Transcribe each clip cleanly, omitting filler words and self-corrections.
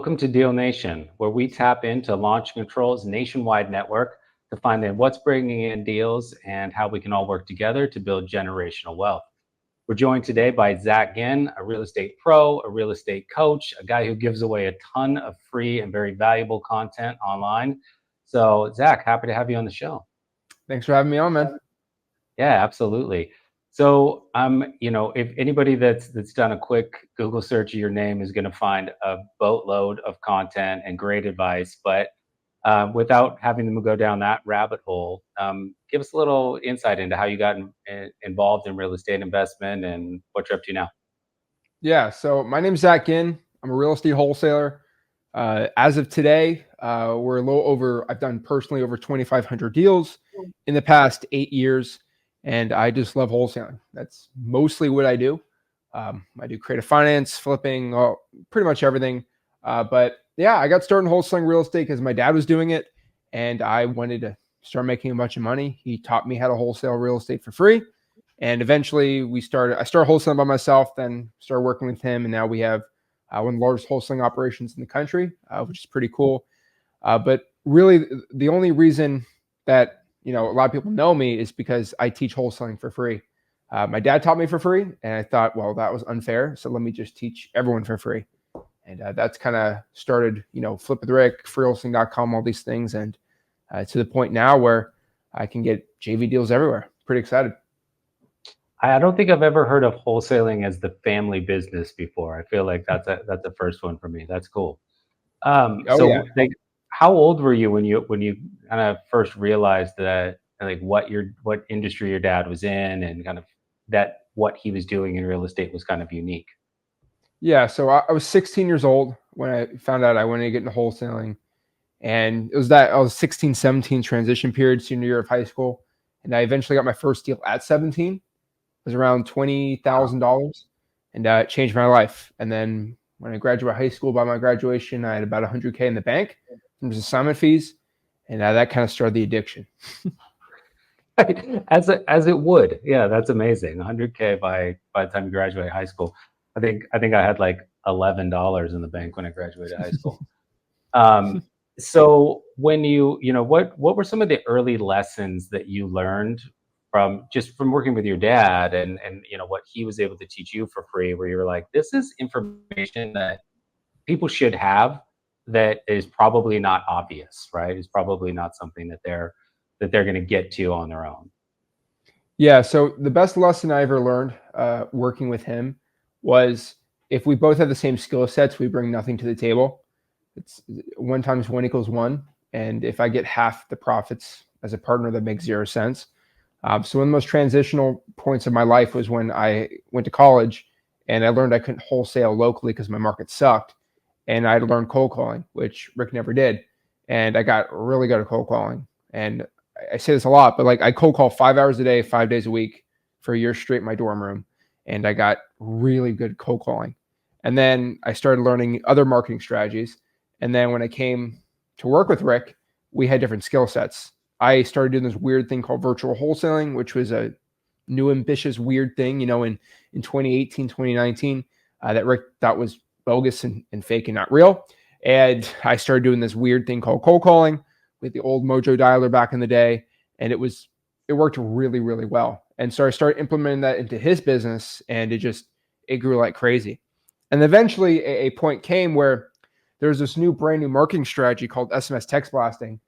Welcome to Deal Nation, where we tap into Launch Control's nationwide network to find out what's bringing in deals and how we can all work together to build generational wealth. We're joined today by Zach Ginn, a real estate pro, a real estate coach, a guy who gives away a ton of free and very valuable content online. So, Zach, happy to have you on the show. Thanks for having me on, man. Yeah, absolutely. So, if anybody that's done a quick Google search of your name is going to find a boatload of content and great advice, but without having them go down that rabbit hole, give us a little insight into how you got involved in real estate investment and what you're up to now. Yeah, so my name's Zach Ginn. I'm a real estate wholesaler. As of today, we're a little over, I've done personally over 2,500 deals in the past 8 years, and I just love wholesaling. That's mostly what I do. I do creative finance, flipping, pretty much everything. But yeah, I got started in wholesaling real estate because my dad was doing it, and I wanted to start making a bunch of money. He taught me how to wholesale real estate for free. And eventually I started wholesaling by myself, then started working with him. And now we have one of the largest wholesaling operations in the country, which is pretty cool. But really the only reason that, a lot of people know me is because I teach wholesaling for free. My dad taught me for free, and I thought, well, that was unfair. So let me just teach everyone for free. And that's kind of started, Flip With Rick, freewholesaling.com, all these things. And to the point now where I can get JV deals everywhere. Pretty excited. I don't think I've ever heard of wholesaling as the family business before. I feel like that's a first one for me. That's cool. Like, how old were you when you kind of first realized that, like, what industry your dad was in, and kind of that what he was doing in real estate was kind of unique? Yeah, so I was 16 years old when I found out I wanted to get into wholesaling. And it was that I was 16, 17 transition period, senior year of high school. And I eventually got my first deal at 17. It was around $20,000, and it changed my life. And then when I graduated high school, by my graduation, I had about $100K in the bank from assignment fees, and that kind of started the addiction. As it would. Yeah, that's amazing. 100K by the time you graduate high school. I think I had like $11 in the bank when I graduated high school. So when what were some of the early lessons that you learned from working with your dad, and what he was able to teach you for free, where you were like, this is information that people should have, that is probably not obvious, right? It's probably not something that they're going to get to on their own. Yeah. So the best lesson I ever learned working with him was, if we both have the same skill sets, we bring nothing to the table. It's 1 × 1 = 1. And if I get half the profits as a partner, that makes 0 sense. So one of the most transitional points of my life was when I went to college, and I learned I couldn't wholesale locally because my market sucked. And I had to learn cold calling, which Rick never did. And I got really good at cold calling. And I say this a lot, but like, I cold call 5 hours a day, 5 days a week for a year straight in my dorm room. And I got really good cold calling. And then I started learning other marketing strategies. And then when I came to work with Rick, we had different skill sets. I started doing this weird thing called virtual wholesaling, which was a new, ambitious, weird thing, in 2018, 2019, that Rick thought was bogus and fake and not real. And I started doing this weird thing called cold calling with the old Mojo dialer back in the day. And it worked really, really well. And so I started implementing that into his business, and it grew like crazy. And eventually a point came where there's this brand new marketing strategy called SMS text blasting.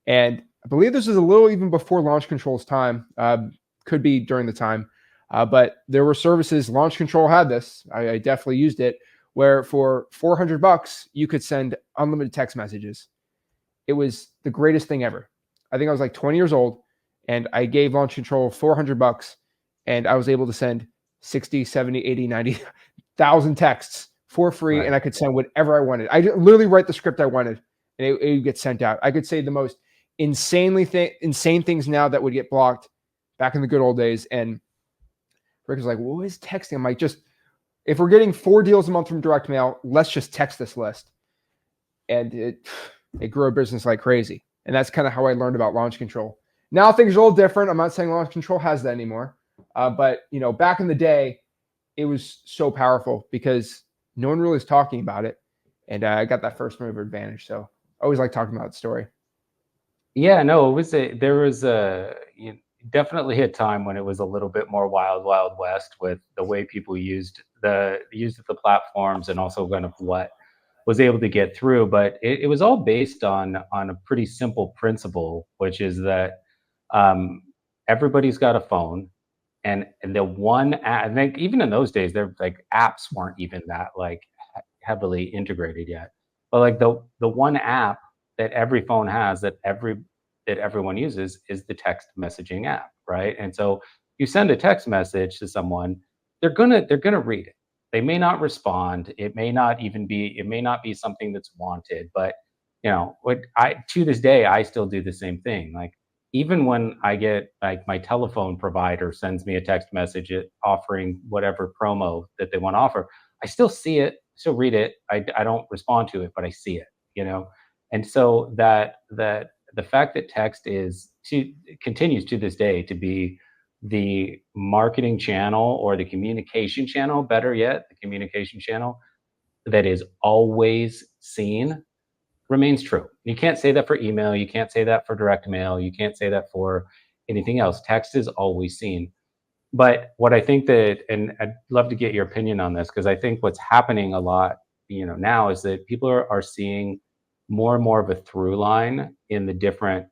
And I believe this is a little even before Launch Control's time, could be during the time. But there were services, Launch Control had this, I definitely used it, where for $400, you could send unlimited text messages. It was the greatest thing ever. I think I was like 20 years old, and I gave Launch Control $400, and I was able to send 60, 70, 80, 90,000 texts for free. Right. And I could send whatever I wanted. I literally write the script I wanted, and it would get sent out. I could say the most insane things now that would get blocked back in the good old days. And Rick was like, well, what is texting? I'm like, if we're getting 4 deals a month from direct mail, let's just text this list. And it grew a business like crazy. And that's kind of how I learned about Launch Control. Now things are a little different. I'm not saying Launch Control has that anymore. But back in the day, it was so powerful because no one really was talking about it. and I got that first mover advantage. So I always like talking about the story. Yeah, no, there was definitely a time when it was a little bit more wild west with the way people used the platforms and also kind of what was able to get through. But it was all based on a pretty simple principle, which is that um, everybody's got a phone, and the I think even in those days, they're like apps weren't even that like heavily integrated yet. But like the one app that every phone has that everyone uses is the text messaging app, right? And so you send a text message to someone, they're gonna read it. They may not respond. It may not be something that's wanted, but what I to this day I still do the same thing. Like even when I get like my telephone provider sends me a text message offering whatever promo that they want to offer, I still see it, still read it. I don't respond to it, but I see it, you know? And so that the fact that text continues to this day to be the marketing channel or the communication channel, better yet, the communication channel that is always seen remains true. You can't say that for email. You can't say that for direct mail. You can't say that for anything else. Text is always seen. But what I think that, and I'd love to get your opinion on this, because I think what's happening a lot, now is that people are seeing more and more of a through line in the different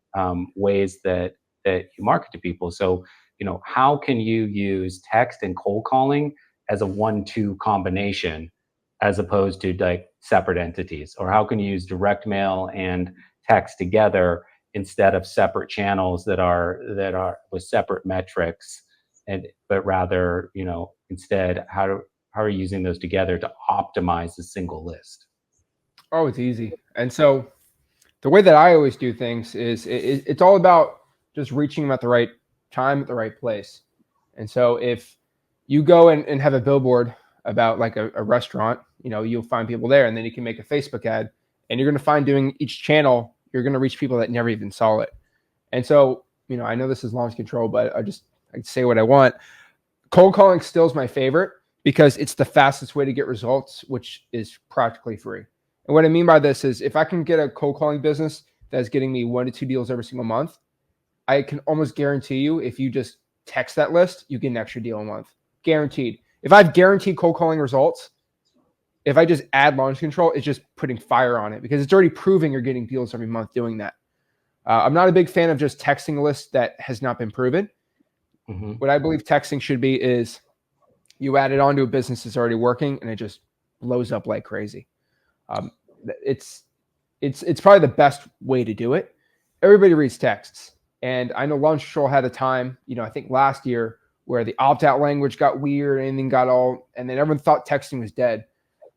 ways that you market to people. So, how can you use text and cold calling as a 1-2 combination, as opposed to like separate entities? Or how can you use direct mail and text together instead of separate channels that are with separate metrics? And but rather, instead, how are you using those together to optimize a single list? Oh, it's easy. And so the way that I always do things is it's all about just reaching them at the right time at the right place. And so if you go and have a billboard about like a restaurant, you'll find people there, and then you can make a Facebook ad, and you're going to find doing each channel, you're going to reach people that never even saw it. And so, I know this is launch control, but I say what I want. Cold calling still is my favorite because it's the fastest way to get results, which is practically free. And what I mean by this is if I can get a cold calling business that's getting me 1 to 2 deals every single month, I can almost guarantee you if you just text that list, you get an extra deal a month. Guaranteed. If I have guaranteed cold calling results, if I just add launch control, it's just putting fire on it because it's already proving you're getting deals every month doing that. I'm not a big fan of just texting a list that has not been proven. Hmm. What I believe texting should be is you add it onto a business that's already working and it just blows up like crazy. Um, it's it's probably the best way to do it. Everybody reads texts, and I know Launch Control had a time, I think last year where the opt-out language got weird, and then everyone thought texting was dead.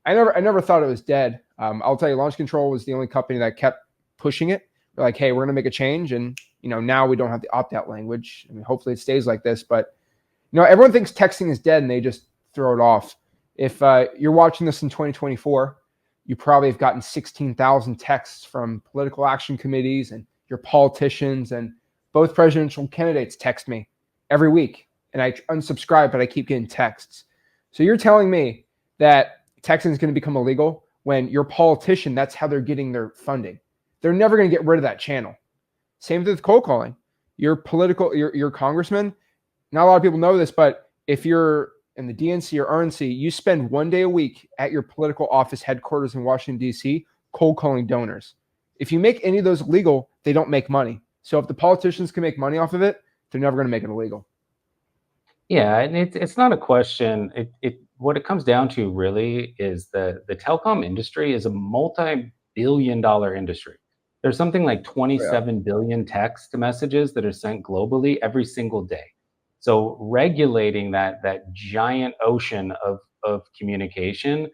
I never thought it was dead. I'll tell you, Launch Control was the only company that kept pushing it. They're like, hey, we're going to make a change, and now we don't have the opt-out language. I mean, hopefully it stays like this, but everyone thinks texting is dead and they just throw it off. If you're watching this in 2024, you probably have gotten 16,000 texts from political action committees and your politicians, and both presidential candidates text me every week. And I unsubscribe, but I keep getting texts. So you're telling me that texting is going to become illegal when your politician, that's how they're getting their funding. They're never going to get rid of that channel. Same with cold calling. Your congressman, not a lot of people know this, but if you're in the DNC or RNC, you spend 1 day a week at your political office headquarters in Washington, D.C., cold calling donors. If you make any of those illegal, they don't make money. So if the politicians can make money off of it, they're never going to make it illegal. Yeah, and it's not a question. It what it comes down to really is the telecom industry is a multi-billion-dollar industry. There's something like Oh, yeah. 27 billion text messages that are sent globally every single day. So regulating that giant ocean of communication,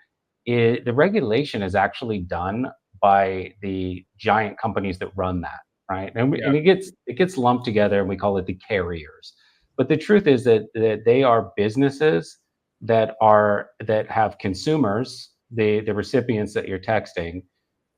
the regulation is actually done by the giant companies that run that, right? And Yeah. it gets lumped together, and we call it the carriers. But the truth is that they are businesses that have consumers, the recipients that you're texting,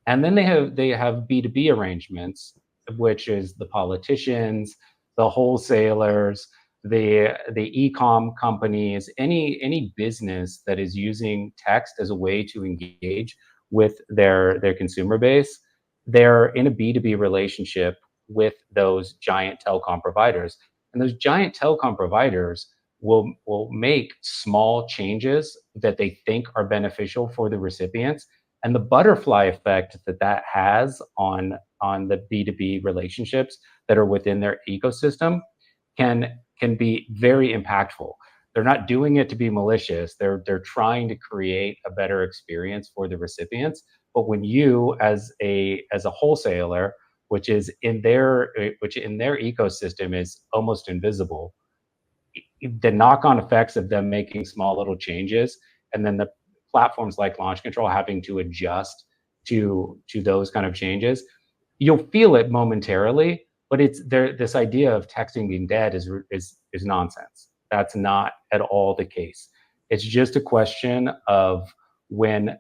and then they have B2B arrangements, which is the politicians, the wholesalers, the e-com companies, any business that is using text as a way to engage with their consumer base, they're in a B2B relationship with those giant telecom providers. And those giant telecom providers will make small changes that they think are beneficial for the recipients. And the butterfly effect that has on the B2B relationships that are within their ecosystem can be very impactful. They're not doing it to be malicious. They're trying to create a better experience for the recipients. But when you, as a wholesaler, which in their ecosystem is almost invisible, the knock-on effects of them making small little changes, and then the platforms like Launch Control having to adjust to those kind of changes, you'll feel it momentarily. But it's there. This idea of texting being dead is nonsense. That's not at all the case. It's just a question of when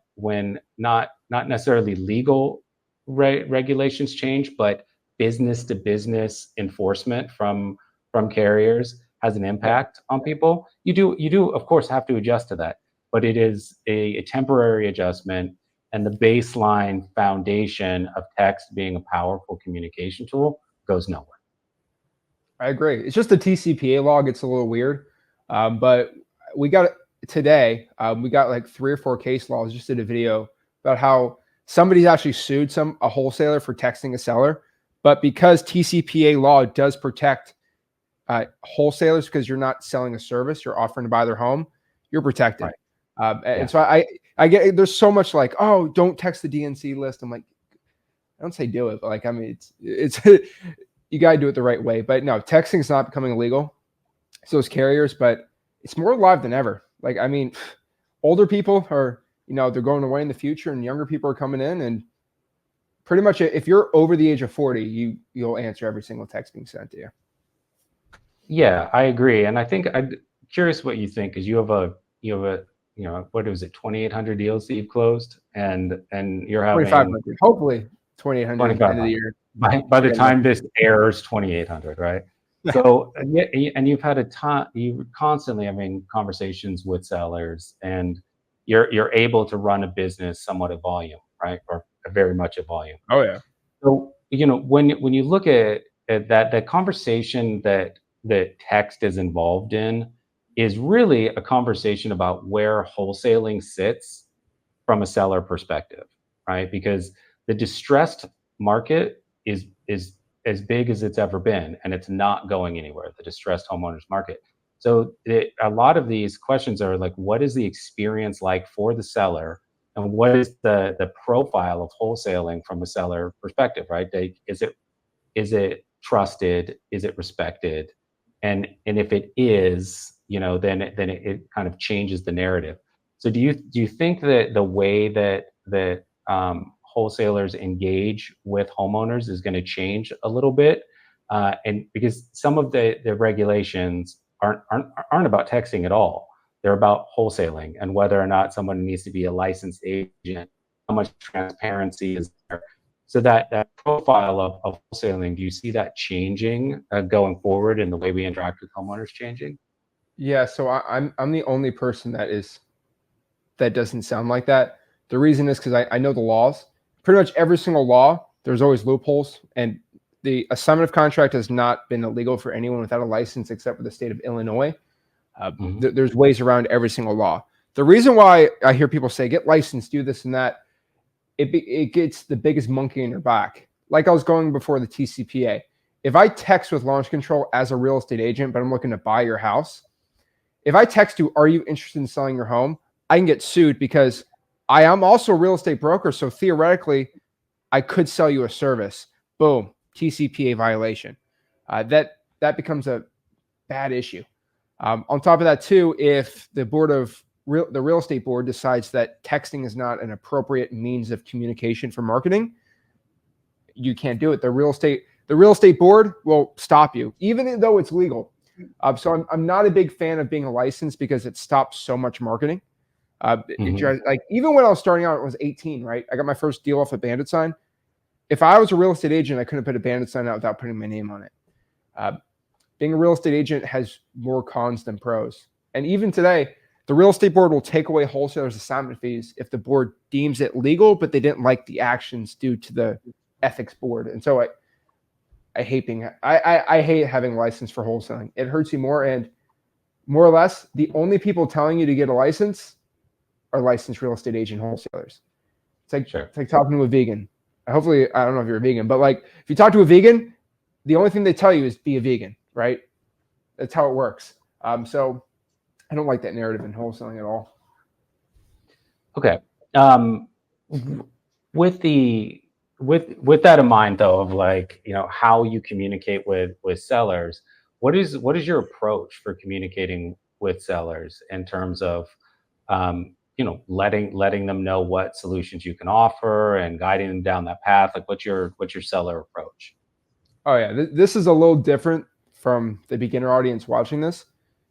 not necessarily legal regulations change, but business to business enforcement from carriers has an impact on people. You do of course have to adjust to that, but it is a temporary adjustment, and the baseline foundation of text being a powerful communication tool goes nowhere. I agree. It's just the TCPA law gets a little weird, but we got today. We got like 3 or 4 case laws. Just did a video about how somebody's actually sued a wholesaler for texting a seller, but because TCPA law does protect wholesalers, because you're not selling a service, you're offering to buy their home, you're protected. Right. And so I get, there's so much like, oh, don't text the DNC list. I'm like, I don't say do it, but like, I mean, it's you got to do it the right way. But no, texting is not becoming illegal. So it's carriers, but it's more alive than ever. Like, I mean, older people are, they're going away in the future, and younger people are coming in, and pretty much if you're over the age of 40, you'll answer every single text being sent to you. Yeah, I agree. And I think I'm curious what you think, because you have a what is it, 2,800 deals that you've closed, and you're having 2,500, hopefully 2,800 end of the year. By the time this airs, 2,800, right? So, and you've had you constantly having conversations with sellers, and you're able to run a business somewhat at volume, right? Or very much at volume. Oh yeah. So, when you look at that conversation that text is involved in is really a conversation about where wholesaling sits from a seller perspective, right? Because the distressed market is as big as it's ever been, and it's not going anywhere, the distressed homeowners market. So a lot of these questions are like, what is the experience like for the seller, and what is the profile of wholesaling from a seller perspective, right? Is it trusted? Is it respected? And if it is, then it kind of changes the narrative. So do you think that the way that wholesalers engage with homeowners is going to change a little bit? And because some of the regulations aren't about texting at all. They're about wholesaling and whether or not someone needs to be a licensed agent, how much transparency is there. So that profile of wholesaling, do you see that changing going forward, and the way we interact with homeowners changing? Yeah, so I'm the only person that doesn't sound like that. The reason is because I know the laws. Pretty much every single law, there's always loopholes, and the assignment of contract has not been illegal for anyone without a license except for the state of Illinois. There's ways around every single law. The reason why I hear people say, get licensed, do this and that, it gets the biggest monkey in your back. Like I was going before the TCPA. If I text with Launch Control as a real estate agent, but I'm looking to buy your house, if I text you, are you interested in selling your home? I can get sued because I am also a real estate broker. So theoretically, I could sell you a service. Boom, TCPA violation. That becomes a bad issue. On top of that, too, if the the real estate board decides that texting is not an appropriate means of communication for marketing, you can't do it. The real estate board will stop you, even though it's legal. So I'm not a big fan of being a license because it stops so much marketing. Like even when I was starting out, I was 18, right? I got my first deal off a bandit sign. If I was a real estate agent, I couldn't put a bandit sign out without putting my name on it. Being a real estate agent has more cons than pros. And even today, The real estate board will take away wholesalers' assignment fees if the board deems it legal, but they didn't like the actions due to the ethics board. And so I hate having a license for wholesaling. It hurts you more, and more or less, the only people telling you to get a license are licensed real estate agent wholesalers. It's like talking to a vegan. Hopefully, I don't know if you're a vegan, but like if you talk to a vegan, the only thing they tell you is be a vegan, right? That's how it works. So I don't like that narrative in wholesaling at all. Okay. With that in mind, though, of like, how you communicate with sellers, what is your approach for communicating with sellers in terms of letting them know what solutions you can offer and guiding them down that path? Like, what's your seller approach? Oh yeah, this is a little different from the beginner audience watching this,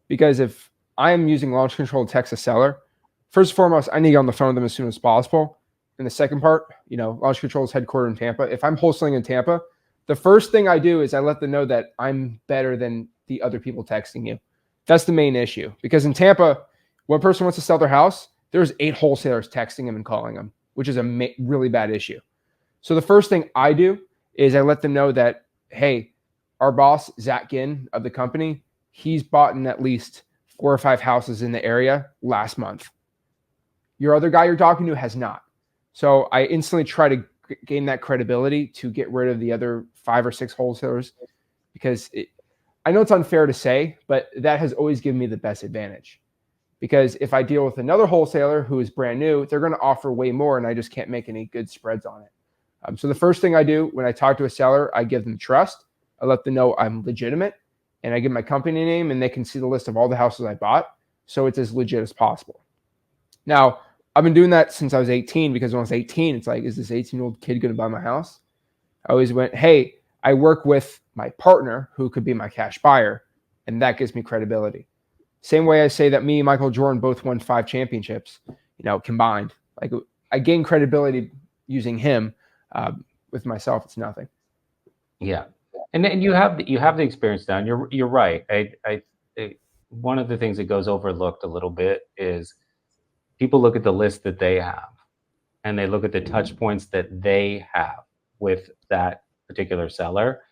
because if I am using launch control to text a seller, first and foremost, I need to get on the phone with them as soon as possible. And the second part, launch control is headquartered in Tampa. If I'm wholesaling in Tampa, the first thing I do is I let them know that I'm better than the other people texting you. That's the main issue, because in Tampa, one person wants to sell their house, there's 8 wholesalers texting them and calling them, which is a really bad issue. So the first thing I do is I let them know that, hey, our boss, Zach Ginn of the company, he's bought in at least 4 or 5 houses in the area last month. Your other guy you're talking to has not. So I instantly try to gain that credibility to get rid of the other 5 or 6 wholesalers, because I know it's unfair to say, but that has always given me the best advantage. Because if I deal with another wholesaler who is brand new, they're going to offer way more, and I just can't make any good spreads on it. So the first thing I do when I talk to a seller, I give them trust. I let them know I'm legitimate, and I give my company name, and they can see the list of all the houses I bought. So it's as legit as possible. Now, I've been doing that since I was 18, because when I was 18, it's like, is this 18-year-old kid going to buy my house? I always went, hey, I work with my partner who could be my cash buyer, and that gives me credibility. Same way I say that me and Michael Jordan both won 5 championships, combined. Like, I gain credibility using him. With myself, it's nothing. Yeah, and you have the experience now. And you're right. One of the things that goes overlooked a little bit is people look at the list that they have, and they look at the touch points that they have with that particular seller,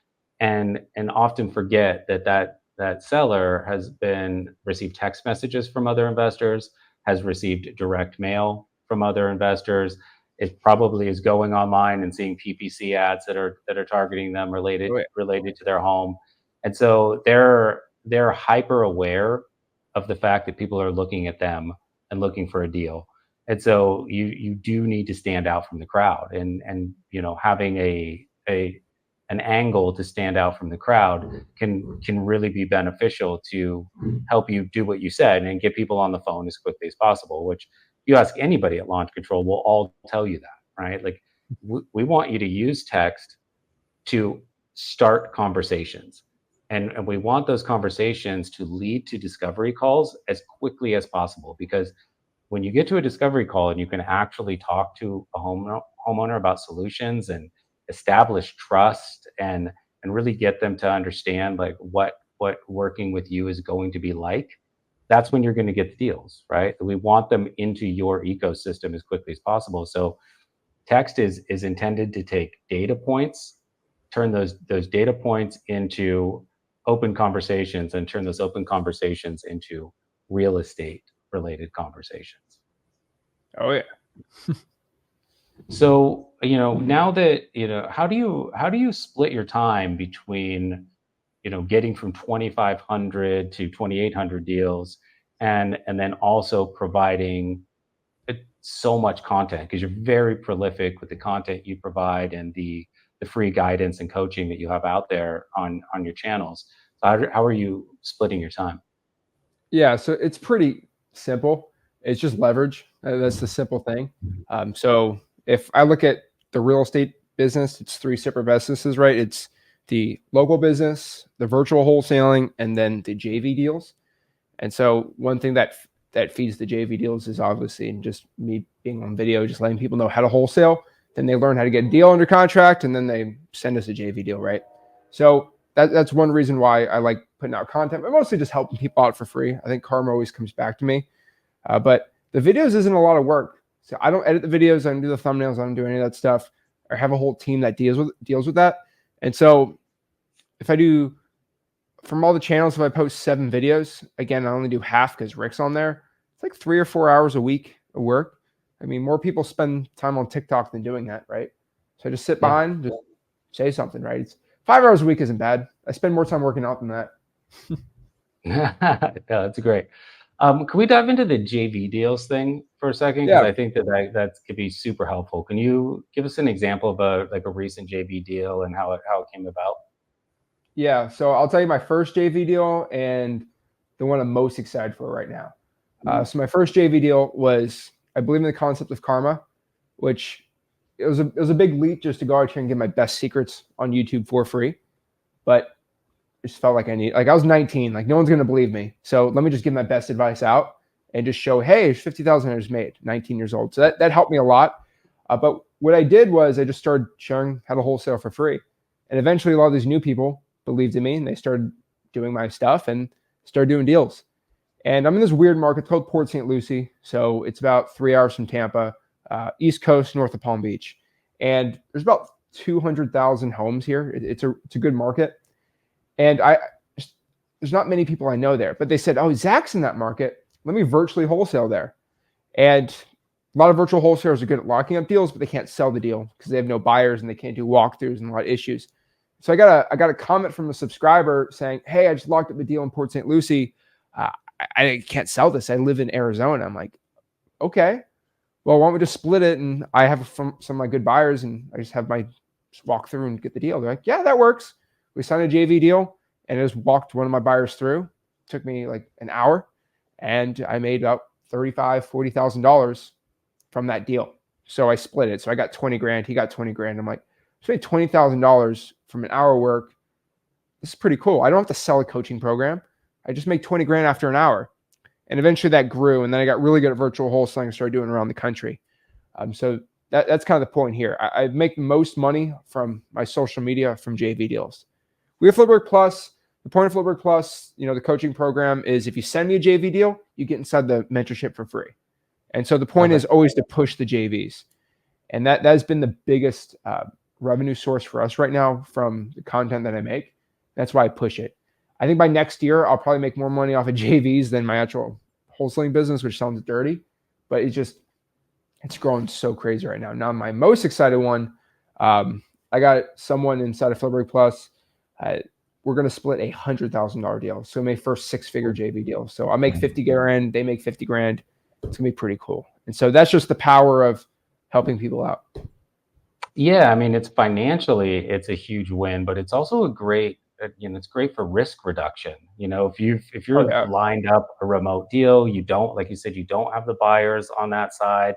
and often forget that seller has received text messages from other investors, has received direct mail from other investors. It probably is going online and seeing PPC ads that are targeting them related to their home, and so they're hyper aware of the fact that people are looking at them and looking for a deal. And so you do need to stand out from the crowd, and having an angle to stand out from the crowd can really be beneficial to help you do what you said and get people on the phone as quickly as possible, which you ask anybody at Launch Control will all tell you that, right? Like, we want you to use text to start conversations. And we want those conversations to lead to discovery calls as quickly as possible, because when you get to a discovery call and you can actually talk to a homeowner about solutions and establish trust and really get them to understand like what working with you is going to be like, that's when you're going to get the deals, right? We want them into your ecosystem as quickly as possible. So text is intended to take data points, turn those data points into open conversations, and turn those open conversations into real estate related conversations. Oh yeah. So, now that, how do you split your time between, getting from 2,500 to 2,800 deals, and then also providing so much content, because you're very prolific with the content you provide and the free guidance and coaching that you have out there on your channels. So how are you splitting your time? Yeah, so it's pretty simple. It's just leverage. That's the simple thing. So if I look at the real estate business, it's 3 separate businesses, right? It's the local business, the virtual wholesaling, and then the JV deals. And so one thing that feeds the JV deals is obviously just me being on video, just letting people know how to wholesale. Then they learn how to get a deal under contract, and then they send us a JV deal, right? So that's one reason why I like putting out content, but mostly just helping people out for free. I think karma always comes back to me. But the videos isn't a lot of work. So I don't edit the videos. I don't do the thumbnails. I don't do any of that stuff. I have a whole team that deals with that. And so if I do from all the channels, if I post 7 videos, again, I only do half because Rick's on there. It's like 3 or 4 hours a week of work. I mean, more people spend time on TikTok than doing that, right? So I just sit Yeah. behind, just say something, right? It's 5 hours a week isn't bad. I spend more time working out than that. Yeah, that's great. Can we dive into the JV deals thing for a second? Because Yeah, I think that could be super helpful. Can you give us an example of a recent JV deal and how it came about? yeah. So I'll tell you my first JV deal and the one I'm most excited for right now. So my first JV deal was, I believe in the concept of karma, which it was a big leap just to go out here and get my best secrets on YouTube for free. But it just felt like I was 19, like no one's gonna believe me. So let me just give my best advice out and just show, hey, there's 50,000 made, 19 years old. So that helped me a lot. But what I did was I just started sharing how to wholesale for free. And eventually a lot of these new people believed in me and they started doing my stuff and started doing deals. And I'm in this weird market called Port St. Lucie. So it's about 3 hours from Tampa, East Coast, north of Palm Beach. And there's about 200,000 homes here. It's a good market. And there's not many people I know there, but they said, oh, Zach's in that market. Let me virtually wholesale there. And a lot of virtual wholesalers are good at locking up deals, but they can't sell the deal because they have no buyers and they can't do walkthroughs and a lot of issues. So I got a comment from a subscriber saying, hey, I just locked up a deal in Port St. Lucie. I can't sell this. I live in Arizona. I'm like, okay, well, why don't we just split it? And I have some of my good buyers and I just have my just walk through and get the deal. They're like, yeah, that works. We signed a JV deal and I just walked one of my buyers through. It took me like an hour and I made about $40,000 from that deal. So I split it. So I got 20 grand. He got 20 grand. I'm like, I made $20,000 from an hour work. This is pretty cool. I don't have to sell a coaching program. I just make 20 grand after an hour. And eventually that grew. And then I got really good at virtual wholesaling and started doing it around the country. So that's kind of the point here. I make most money from my social media from JV deals. We have Flipwork Plus. The point of Flipwork Plus, the coaching program is if you send me a JV deal, you get inside the mentorship for free. And so the point is always to push the JVs. And that has been the biggest revenue source for us right now from the content that I make. That's why I push it. I think by next year, I'll probably make more money off of JVs than my actual wholesaling business, which sounds dirty, but it's growing so crazy right now. Now, my most excited one, I got someone inside of Flipwork Plus. We're going to split $100,000 deal. So my first 6-figure JV deal. So I make 50 grand, they make 50 grand. It's going to be pretty cool. And so that's just the power of helping people out. Yeah, I mean, it's a huge win, but it's also it's great for risk reduction. If Oh, you're yeah. lined up a remote deal, you don't, like you said, you don't have the buyers on that side,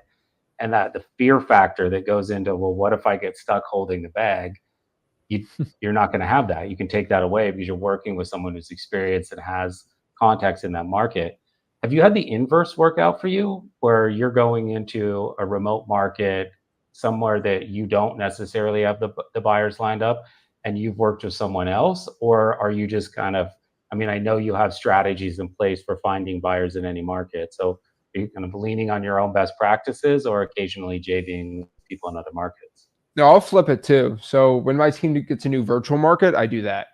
and that the fear factor that goes into, well, what if I get stuck holding the bag? You're not going to have that. You can take that away because you're working with someone who's experienced and has contacts in that market. Have you had the inverse work out for you where you're going into a remote market somewhere that you don't necessarily have the buyers lined up and you've worked with someone else? Or are you just I mean, I know you have strategies in place for finding buyers in any market. So are you kind of leaning on your own best practices or occasionally JVing people in other markets? No, I'll flip it too. So when my team gets a new virtual market, I do that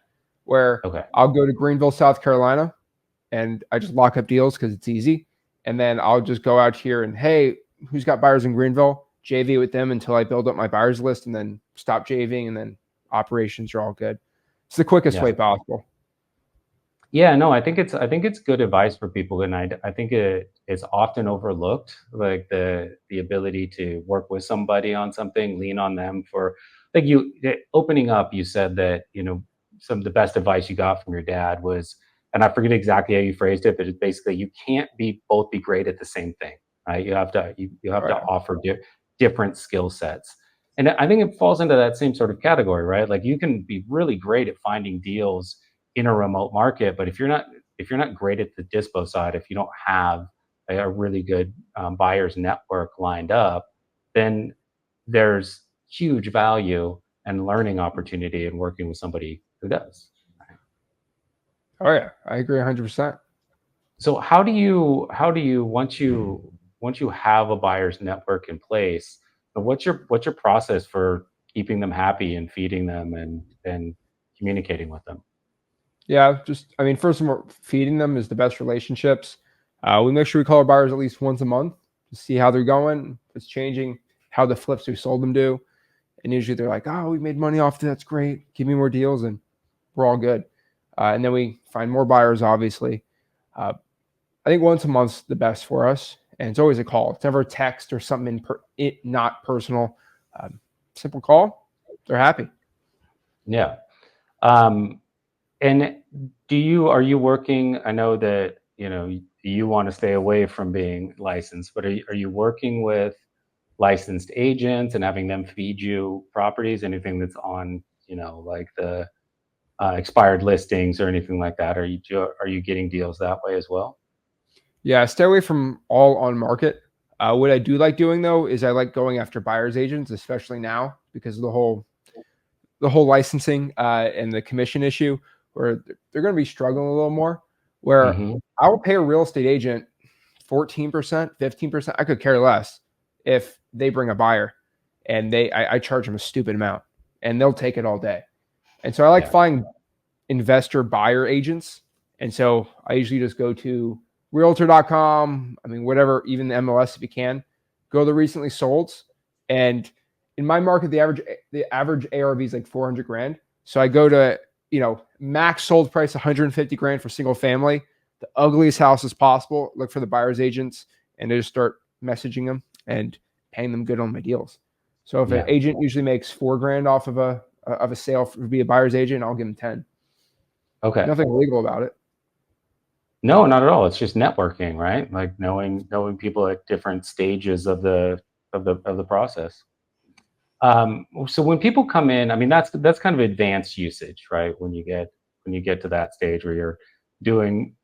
where Okay. I'll go to Greenville, South Carolina, and I just lock up deals because it's easy. And then I'll just go out here and, hey, who's got buyers in Greenville? JV with them until I build up my buyers list and then stop JVing and then operations are all good. It's the quickest Yeah. way possible. Yeah, no, I think it's good advice for people, and I think it's often overlooked, like the ability to work with somebody on something, lean on them for like opening up. You said that some of the best advice you got from your dad was, and I forget exactly how you phrased it, but it's basically you can't both be great at the same thing, right? You have Oh, to yeah. offer different skill sets, and I think it falls into that same sort of category, right? Like you can be really great at finding deals in a remote market. But if you're not great at the dispo side, if you don't have a really good buyers network lined up, then there's huge value and learning opportunity in working with somebody who does. Oh, yeah. I agree 100%. So how do you once you have a buyer's network in place, what's your process for keeping them happy and feeding them and communicating with them? Yeah, just I mean, first of all, feeding them is the best relationships. We make sure we call our buyers at least once a month to see how they're going, if it's changing, how the flips we sold them do. And usually they're like, "Oh, we made money off that's great. Give me more deals," and we're all good. And then we find more buyers, obviously. Uh, I think once a month's the best for us, and it's always a call. It's never a text or something not personal. Um, Simple call. They're happy. Yeah. Um, and are you working? I know that, you want to stay away from being licensed, but are you working with licensed agents and having them feed you properties, anything that's on, like the expired listings or anything like that? Are you getting deals that way as well? Yeah, stay away from all on market. What I do like doing though is I like going after buyers agents, especially now because of the whole licensing and the commission issue, where they're going to be struggling a little more. Where Hmm. I will pay a real estate agent 14%, 15%. I could care less if they bring a buyer, and I charge them a stupid amount, and they'll take it all day. And so I like Yeah. finding investor buyer agents. And so I usually just go to realtor.com. I mean, whatever, even the MLS if you can. Go to the recently solds. And in my market, the average ARV is like 400 grand. So I go to, max sold price 150 grand for single family, the ugliest houses possible. Look for the buyer's agents and they just start messaging them and paying them good on my deals. So if an Yeah. agent usually makes 4 grand off of a sale to be a buyer's agent, I'll give them 10. Okay. Nothing illegal about it. No, not at all. It's just networking, right? Like knowing people at different stages of the process. So when people come in, I mean, that's kind of advanced usage, right? When you get to that stage where you're doing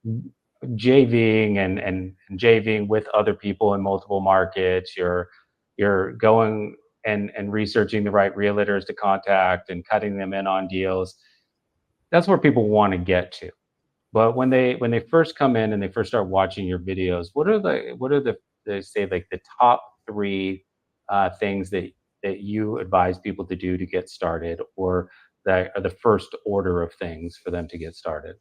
JVing and JVing with other people in multiple markets, you're going and researching the right realtors to contact and cutting them in on deals. That's where people want to get to. But when they first come in and they first start watching your videos, what are the they say like the top three things that you advise people to do to get started, or that are the first order of things for them to get started?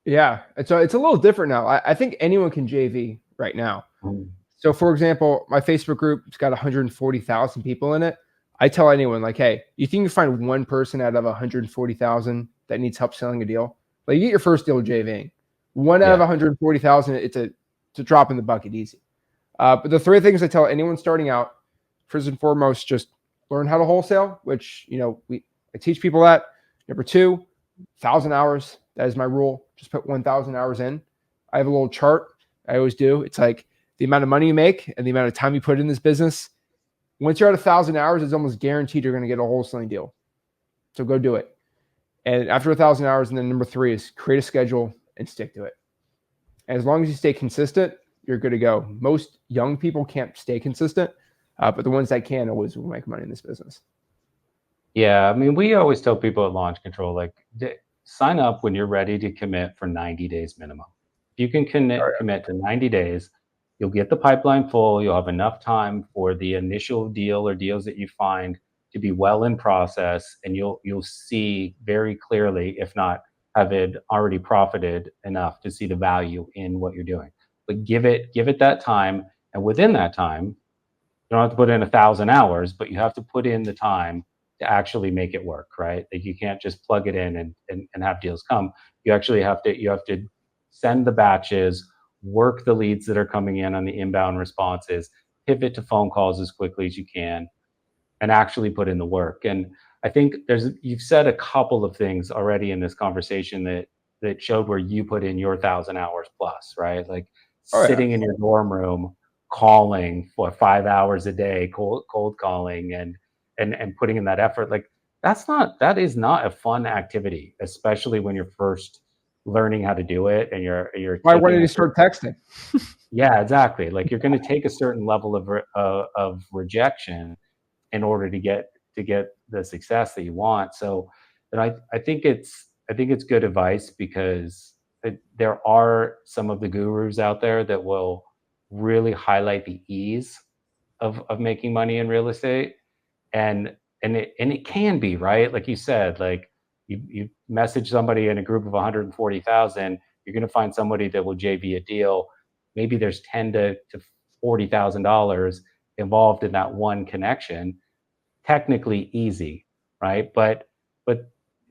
Yeah. And so it's a little different now. I think anyone can JV right now. Mm. So, for example, my Facebook group, it's got 140,000 people in it. I tell anyone, like, hey, you think you find one person out of 140,000 that needs help selling a deal? Like, you get your first deal JVing. One out of Yeah. 140,000, it's a drop in the bucket, easy. But the three things I tell anyone starting out, first and foremost, just learn how to wholesale, which I teach people that. Number two, 1,000 hours. That is my rule. Just put 1,000 hours in. I have a little chart I always do. It's like the amount of money you make and the amount of time you put in this business. Once you're at 1,000 hours, it's almost guaranteed you're going to get a wholesaling deal. So go do it. And after 1,000 hours, and then number three is create a schedule and stick to it. And as long as you stay consistent, you're good to go. Most young people can't stay consistent, but the ones that can always will make money in this business. Yeah, I mean, we always tell people at Launch Control, like, sign up when you're ready to commit for 90 days minimum. If you can commit to 90 days, you'll get the pipeline full. You'll have enough time for the initial deal or deals that you find to be well in process, and you'll see very clearly, if not have it already profited enough to see the value in what you're doing. But give it that time, and within that time, you don't have to put in 1,000 hours, but you have to put in the time to actually make it work, right? Like you can't just plug it in and have deals come. You actually have to send the batches, work the leads that are coming in on the inbound responses, pivot to phone calls as quickly as you can, and actually put in the work. And I think you've said a couple of things already in this conversation that showed where you put in your 1,000 hours plus, right? Like Oh yeah. sitting in your dorm room calling for 5 hours a day, cold calling and putting in that effort. Like that is not a fun activity, especially when you're first learning how to do it and you're Why did taking you a start certain. texting? Yeah, exactly. Like you're going to take a certain level of rejection in order to get the success that you want. So, and I think it's good advice because there are some of the gurus out there that will really highlight the ease of making money in real estate, and it can be right, like you said, like you message somebody in a group of 140,000, you're going to find somebody that will JV a deal. Maybe there's to $40,000 involved in that one connection. Technically easy, right? But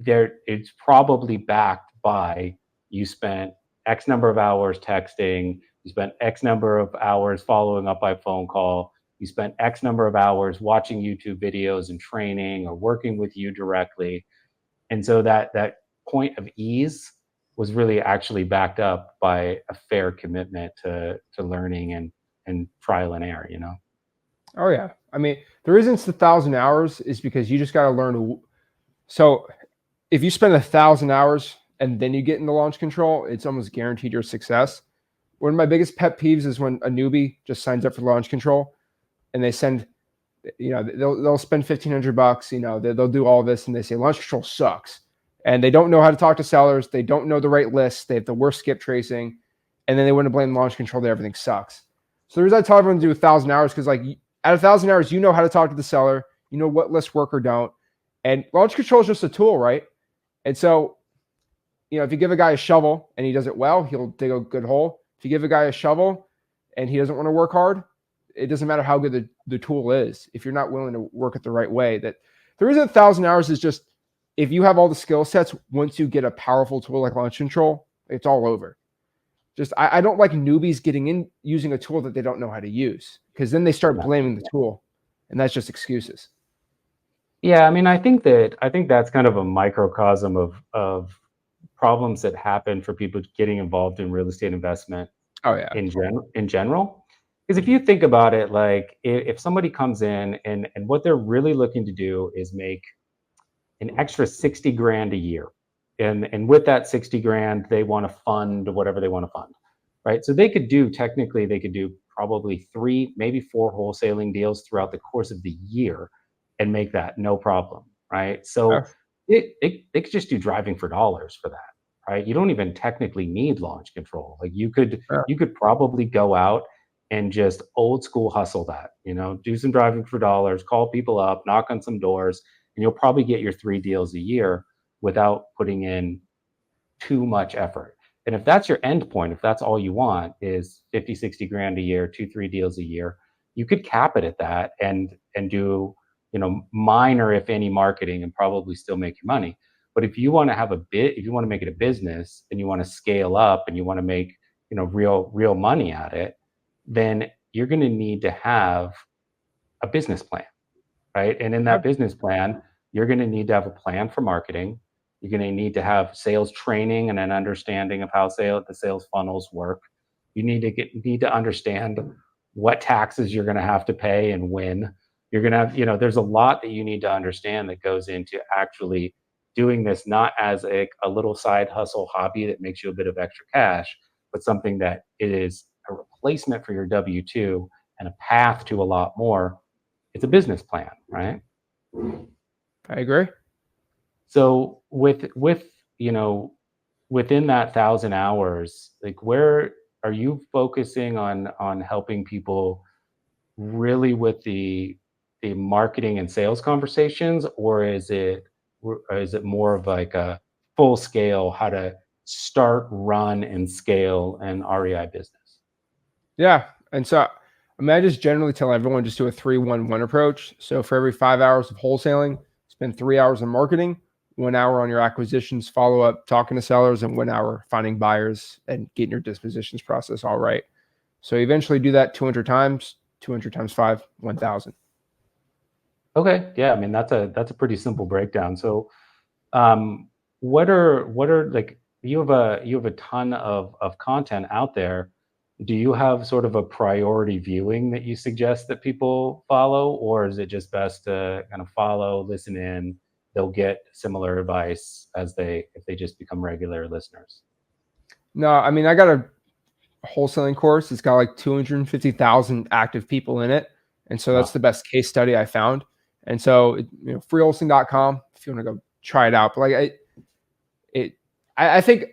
there, it's probably backed by, you spent X number of hours texting, you spent X number of hours following up by phone call, you spent X number of hours watching YouTube videos and training or working with you directly. And so that point of ease was really actually backed up by a fair commitment to learning and trial and error, you know? Oh yeah. I mean, the reason it's 1,000 hours is because you just got to learn. So if you spend 1,000 hours and then you get into launch control, it's almost guaranteed your success. One of my biggest pet peeves is when a newbie just signs up for launch control and they send, they'll spend $1,500, they'll do all this and they say launch control sucks. And they don't know how to talk to sellers. They don't know the right lists. They have the worst skip tracing. And then they want to blame launch control that everything sucks. So the reason I tell everyone to do 1,000 hours, because like at 1,000 hours, you know how to talk to the seller, you know what lists work or don't. And launch control is just a tool, right? And so, if you give a guy a shovel and he does it well, he'll dig a good hole. If you give a guy a shovel and he doesn't want to work hard, it doesn't matter how good the tool is. If you're not willing to work it the right way, that the reason 1,000 hours is just, if you have all the skill sets, once you get a powerful tool like launch control, it's all over. Just, I don't like newbies getting in using a tool that they don't know how to use, because then they start blaming the tool, and that's just excuses. Yeah, I mean, I think that's kind of a microcosm of problems that happen for people getting involved in real estate investment Oh yeah. in general. Because if you think about it, like if somebody comes in and what they're really looking to do is make an extra 60 grand a year. And with that 60 grand, they want to fund whatever they want to fund, right? So technically, they could do probably 3, maybe 4 wholesaling deals throughout the course of the year and make that no problem, right? So they could just do driving for dollars for that, right? You don't even technically need launch control. Like you could probably go out and just old school hustle that, do some driving for dollars, call people up, knock on some doors, and you'll probably get your 3 deals a year without putting in too much effort. And if that's your end point, if that's all you want is 50, 60 grand a year, 2, 3 deals a year, you could cap it at that and do, minor, if any, marketing and probably still make your money. But if you want to if you want to make it a business and you want to scale up and you want to make, real money at it, then you're going to need to have a business plan, right? And in that business plan, you're going to need to have a plan for marketing. You're going to need to have sales training and an understanding of how the sales funnels work. You need to understand what taxes you're going to have to pay and when. You're going to have, there's a lot that you need to understand that goes into actually doing this, not as a little side hustle hobby that makes you a bit of extra cash, but something that is a replacement for your W-2 and a path to a lot more. It's a business plan, right? I agree. So within that 1,000 hours, like where are you focusing on helping people really with the marketing and sales conversations, or is it more of like a full scale how to start, run, and scale an REI business? Yeah. And so, I just generally tell everyone just do a 3-1-1 approach. So for every 5 hours of wholesaling, spend 3 hours on marketing, 1 hour on your acquisitions, follow up, talking to sellers, and 1 hour finding buyers and getting your dispositions process all right. So eventually do that 200 times, 200 times 5, 1,000. Okay. Yeah. I mean, that's a pretty simple breakdown. So, what are like, you have a ton of content out there. Do you have sort of a priority viewing that you suggest that people follow, or is it just best to kind of follow, listen in? They'll get similar advice if they just become regular listeners. No, I mean, I got a wholesaling course. It's got like 250,000 active people in it. And so that's the best case study I found. And so, freewholesaling.com if you want to go try it out. But like I think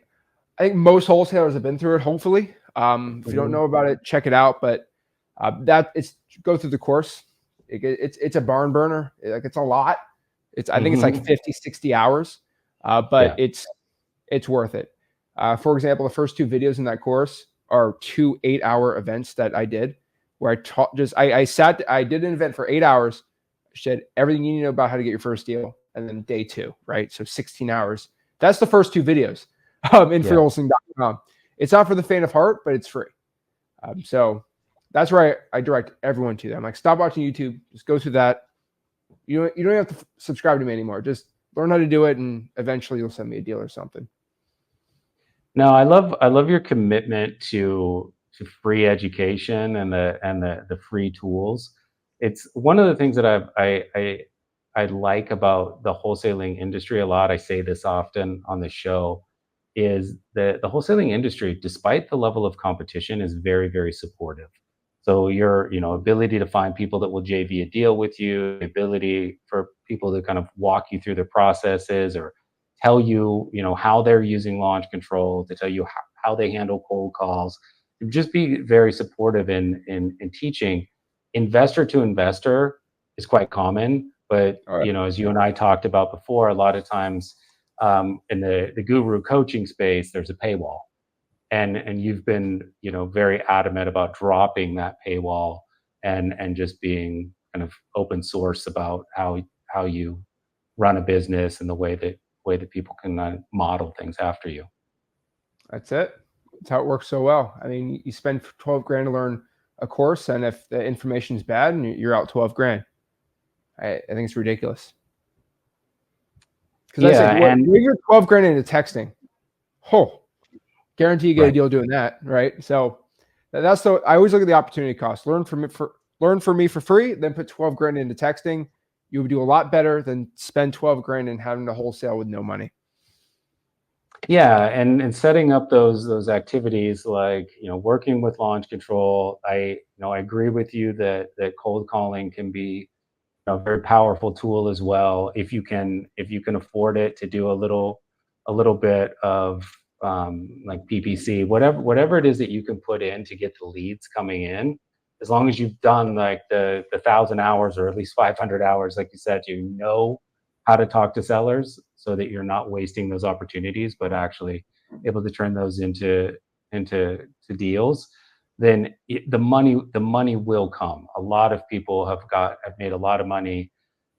I think most wholesalers have been through it. Hopefully, if you don't know about it, check it out. But go through the course. It's a barn burner. Like it's a lot. I think it's like 50, 60 hours, but Yeah. it's worth it. For example, the first 2 videos in that course are 2 8-hour events that I did, where I taught I did an event for 8 hours, said everything you need to know about how to get your first deal, and then day 2, right? So 16 hours. That's the first 2 videos in freewholesaling.com. It's not for the faint of heart, but it's free. So that's where I direct everyone to. I'm like, stop watching YouTube. Just go through that. You don't have to subscribe to me anymore. Just learn how to do it, and eventually you'll send me a deal or something. No, I love your commitment to free education and the free tools. It's one of the things that I like about the wholesaling industry a lot. I say this often on the show is that the wholesaling industry, despite the level of competition, is very, very supportive. So your, ability to find people that will JV a deal with you, the ability for people to kind of walk you through the processes or tell you, how they're using launch control, to tell you how they handle cold calls, to just be very supportive in teaching. Investor to investor is quite common, but All right. as you and I talked about before, a lot of times in the guru coaching space, there's a paywall, and you've been very adamant about dropping that paywall and just being kind of open source about how you run a business and the way that people can model things after you. That's it. That's how it works so well. I mean, you spend 12 grand to learn a course, and if the information is bad, and you're out 12 grand. I think it's ridiculous. Because I Yeah, said, and you're 12 grand into texting. Guarantee you get a deal doing that, right? So I always look at the opportunity cost. Learn from me for free, then put 12 grand into texting. You would do a lot better than spend 12 grand and having to wholesale with no money. Yeah, and setting up those activities like working with launch control. I agree with you that cold calling can be a very powerful tool as well if you can afford it, to do a little bit of like PPC, whatever it is that you can put in to get the leads coming in. As long as you've done like the 1,000 hours or at least 500 hours, like you said, how to talk to sellers so that you're not wasting those opportunities, but actually able to turn those into deals. Then the money will come. A lot of people have made a lot of money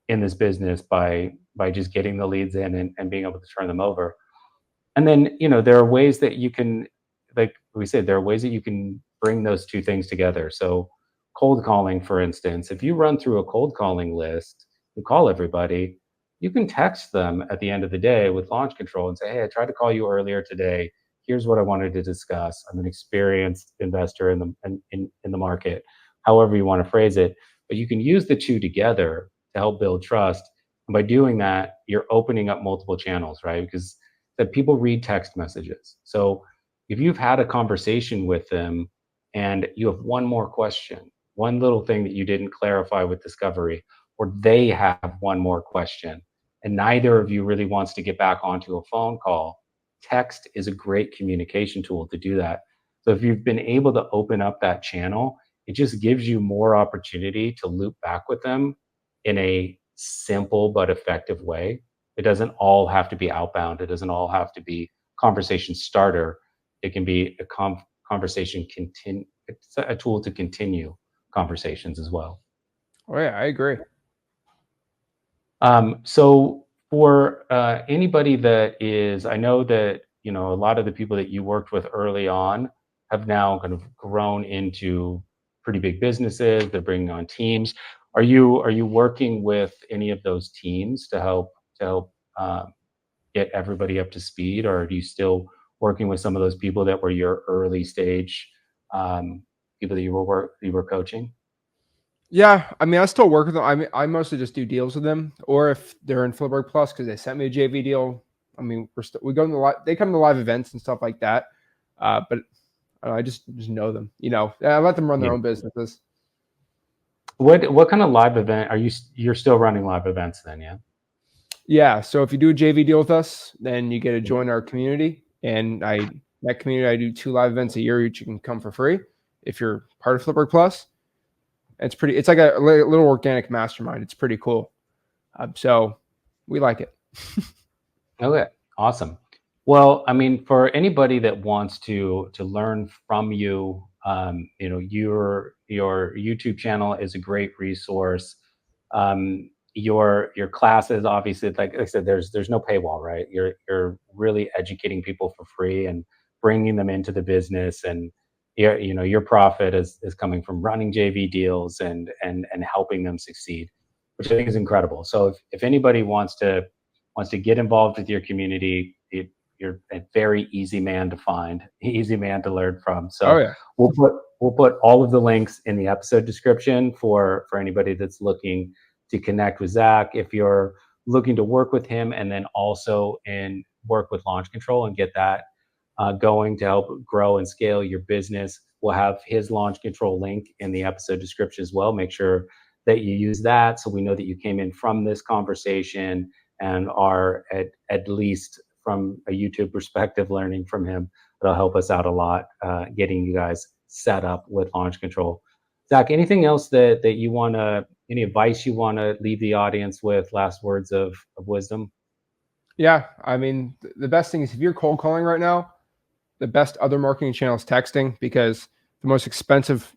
in this business by just getting the leads in and being able to turn them over. And then there are ways that you can, like we said, there are ways that you can bring those two things together. So cold calling, for instance, if you run through a cold calling list and call everybody, you can text them at the end of the day with launch control and say, hey, I tried to call you earlier today. Here's what I wanted to discuss. I'm an experienced investor in the market, however you want to phrase it. But you can use the two together to help build trust. And by doing that, you're opening up multiple channels, right? Because that people read text messages. So if you've had a conversation with them and you have one more question, one little thing that you didn't clarify with discovery, or they have one more question, and neither of you really wants to get back onto a phone call, text is a great communication tool to do that. So if you've been able to open up that channel, it just gives you more opportunity to loop back with them in a simple but effective way. It doesn't all have to be outbound. It doesn't all have to be conversation starter. It can be a conversation continue. It's a tool to continue conversations as well. Oh yeah, I agree. So for anybody that is, I know that a lot of the people that you worked with early on have now kind of grown into pretty big businesses. They're bringing on teams. Are you working with any of those teams to help get everybody up to speed, or are you still working with some of those people that were your early stage people that you were coaching? Yeah, I mean, I still work with them. I mostly just do deals with them, or if they're in Flip Plus because they sent me a JV deal. I mean, we go to they come to live events and stuff like that. But I just know them. I let them run their Yeah. own businesses. What kind of live event are you're still running live events then? Yeah. Yeah. So if you do a JV deal with us, then you get to join our community, and I that community. I do 2 live events a year, which you can come for free if you're part of Flipper Plus. It's like a little organic mastermind. It's pretty cool. So we like it. Okay, awesome. Well, I mean, for anybody that wants to learn from you, your YouTube channel is a great resource. Your classes, obviously, like I said, there's no paywall, right? You're really educating people for free and bringing them into the business, and your profit is coming from running JV deals and helping them succeed, which I think is incredible. So if anybody wants to get involved with your community, you're a very easy man to find, easy man to learn from. Oh So yeah. we'll put all of the links in the episode description for anybody that's looking to connect with Zach. If you're looking to work with him and then also in work with Launch Control and get that going to help grow and scale your business, we'll have his Launch Control link in the episode description as well. Make sure that you use that so we know that you came in from this conversation and are at least from a YouTube perspective learning from him. That'll help us out a lot, getting you guys set up with Launch Control. Zach, anything else that you want to, any advice you want to leave the audience with, last words of wisdom? Yeah. I mean, the best thing is if you're cold calling right now, the best other marketing channel is texting, because the most expensive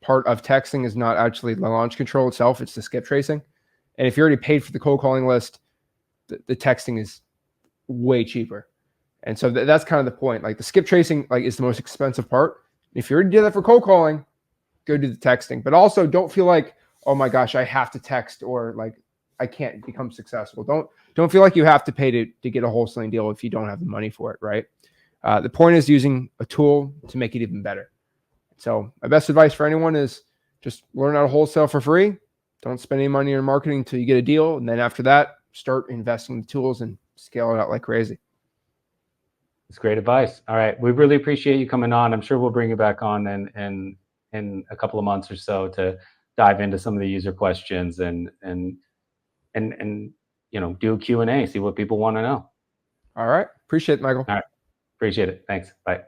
part of texting is not actually the Launch Control itself, it's the skip tracing. And if you already paid for the cold calling list, the texting is way cheaper. And so that's kind of the point. Like the skip tracing is the most expensive part. If you already did that for cold calling, go do the texting. But also don't feel like, oh my gosh, I have to text, or like I can't become successful. Don't feel like you have to pay to get a wholesaling deal if you don't have the money for it, right? The point is using a tool to make it even better. So my best advice for anyone is just learn how to wholesale for free. Don't spend any money on marketing until you get a deal. And then after that, start investing in the tools and scale it out like crazy. It's great advice. All right. We really appreciate you coming on. I'm sure we'll bring you back on in a couple of months or so to dive into some of the user questions and do a Q&A, see what people want to know. All right. Appreciate it, Michael. All right. Appreciate it. Thanks. Bye.